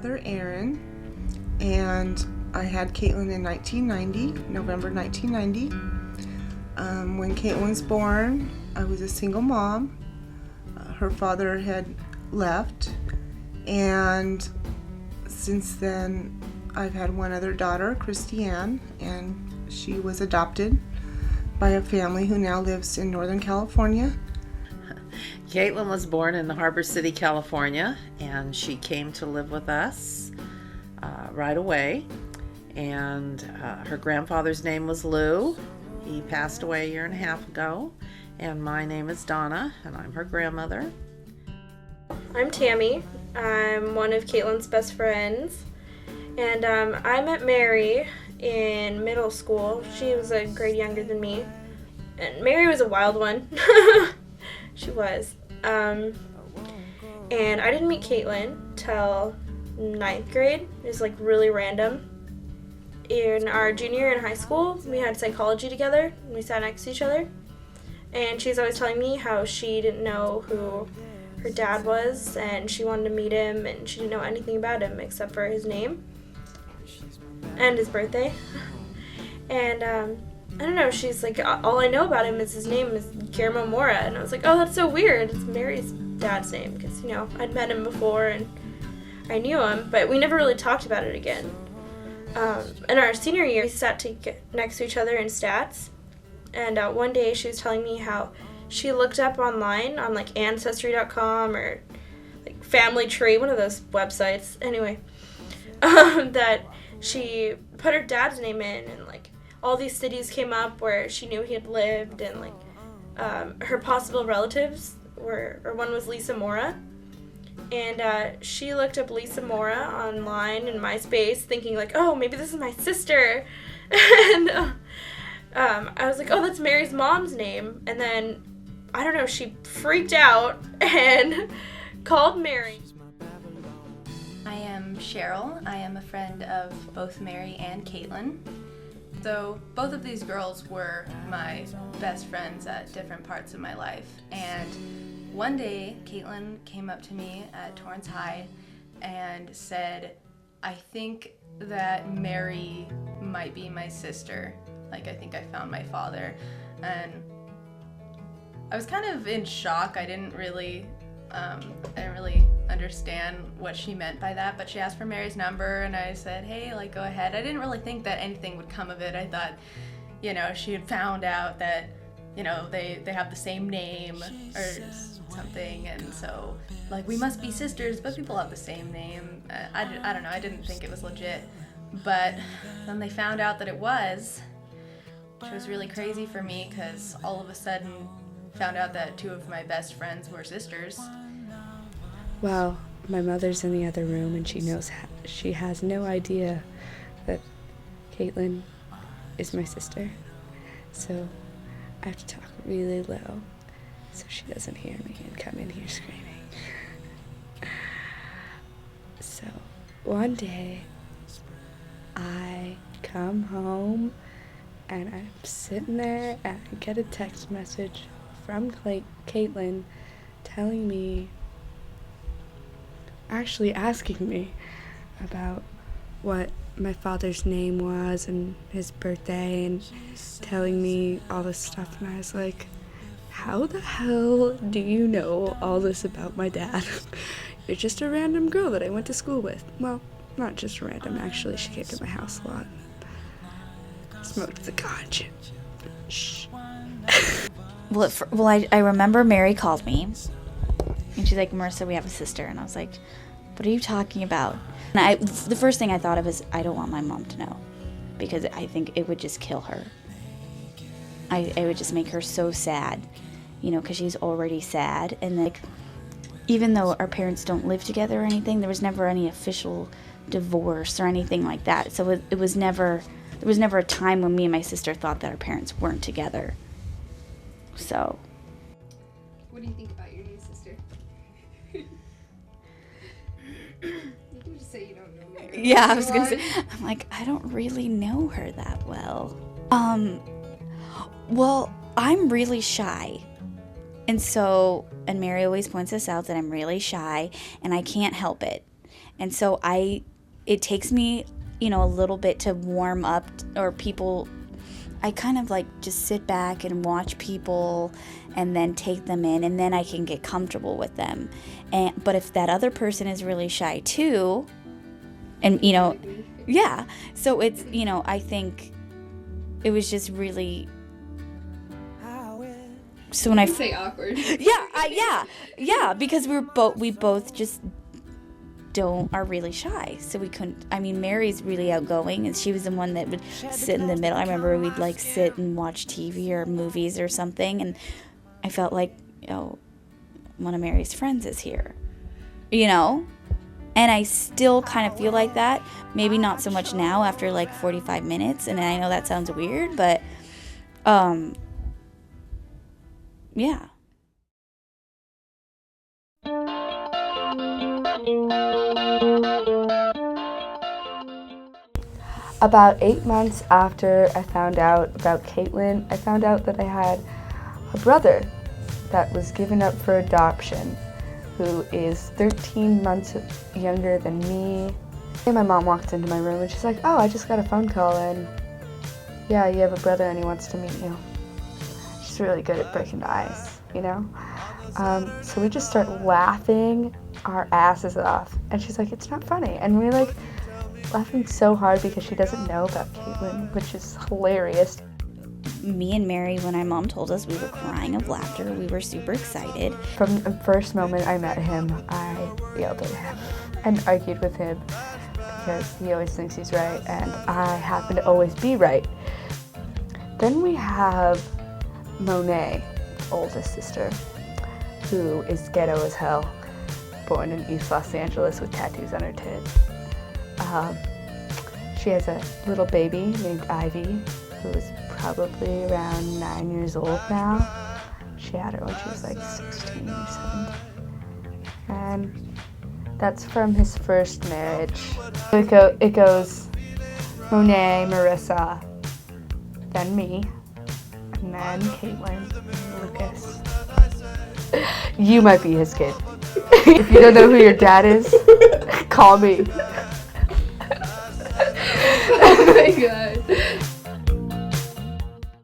brother Aaron, and I had Caitlin in 1990, November 1990. When Caitlin was born, I was a single mom. Her father had left, and since then I've had one other daughter, Christiane, and she was adopted by a family who now lives in Northern California. Caitlin was born in the Harbor City, California, and she came to live with us right away. And her grandfather's name was Lou. He passed away a year and a half ago. And my name is Donna, and I'm her grandmother. I'm Tammy. I'm one of Caitlin's best friends. And I met Mary in middle school. She was a grade younger than me. And Mary was a wild one. She was. And I didn't meet Caitlin till 9th grade. It was like really random. In our junior year in high school, we had psychology together, and we sat next to each other. And she's always telling me how she didn't know who her dad was, and she wanted to meet him, and she didn't know anything about him except for his name and his birthday. And I don't know, she's like, all I know about him is his name is Guillermo Mora. And I was like, oh, that's so weird. It's Mary's dad's name, because, I'd met him before and I knew him, but we never really talked about it again. In our senior year, we sat next to each other in stats, and one day she was telling me how she looked up online on like Ancestry.com or like Family Tree, one of those websites, anyway, that she put her dad's name in, and like all these cities came up where she knew he had lived, and like her possible relatives one was Lisa Mora. And she looked up Lisa Mora online in MySpace, thinking like, oh, maybe this is my sister. And I was like, oh, that's Mary's mom's name. And then, I don't know, she freaked out and called Mary. I am Cheryl. I am a friend of both Mary and Caitlin. So both of these girls were my best friends at different parts of my life. And one day, Caitlin came up to me at Torrance High and said, I think that Mary might be my sister. Like, I think I found my father. And I was kind of in shock. I didn't really understand what she meant by that, but she asked for Mary's number, and I said, hey, like, go ahead. I didn't really think that anything would come of it. I thought, she had found out that, they have the same name or something, and so, like, we must be sisters, but people have the same name. I don't know, I didn't think it was legit, but then they found out that it was, which was really crazy for me, because all of a sudden found out that two of my best friends were sisters. Well, my mother's in the other room, and she has no idea that Caitlin is my sister, so I have to talk really low so she doesn't hear me and come in here screaming. So one day I come home and I'm sitting there and I get a text message from Caitlin telling me, actually asking me about what my father's name was and his birthday, and telling me all this stuff, and I was like, how the hell do you know all this about my dad? You're just a random girl that I went to school with. Well, not just random, actually. She came to my house a lot. Smoked the ganja. Shh. I remember Mary called me, and she's like, Marissa, we have a sister. And I was like, what are you talking about? And the first thing I thought of is, I don't want my mom to know, because I think it would just kill her. It would just make her so sad, because she's already sad. And like, even though our parents don't live together or anything, there was never any official divorce or anything like that. So there was never a time when me and my sister thought that our parents weren't together. So. What do you think about your new sister? You can just say you don't know her. Yeah, I was gonna say, I'm like, I don't really know her that well. Well, I'm really shy. And Mary always points this out, that I'm really shy and I can't help it. And so it takes me, a little bit to warm up, or people, I kind of like just sit back and watch people and then take them in, and then I can get comfortable with them. But if that other person is really shy too, and yeah, so it's, I think it was just really, so when I say awkward. yeah, because we both just are really shy, so we couldn't. I mean, Mary's really outgoing, and she was the one that would sit in the middle. I remember we'd like sit and watch TV or movies or something, and I felt like, one of Mary's friends is here, and I still kind of feel like that. Maybe not so much now after like 45 minutes, and I know that sounds weird, but yeah. About 8 months after I found out about Caitlin, I found out that I had a brother that was given up for adoption, who is 13 months younger than me. And my mom walked into my room and she's like, "Oh, I just got a phone call, and yeah, you have a brother and he wants to meet you." She's really good at breaking the ice, So we just start laughing our asses off, and she's like, "It's not funny," and we're like laughing so hard because she doesn't know about Caitlin, which is hilarious. Me and Mary, when our mom told us, we were crying of laughter. We were super excited. From the first moment I met him, I yelled at him and argued with him because he always thinks he's right, and I happen to always be right. Then we have Monet, oldest sister, who is ghetto as hell, born in East Los Angeles with tattoos on her tits. She has a little baby named Ivy, who is probably around 9 years old now. She had her when she was like 16 or 17. And that's from his first marriage. It goes Monet, Marissa, then me, and then Caitlin, and Lucas. You might be his kid. If you don't know who your dad is, call me. Oh my god.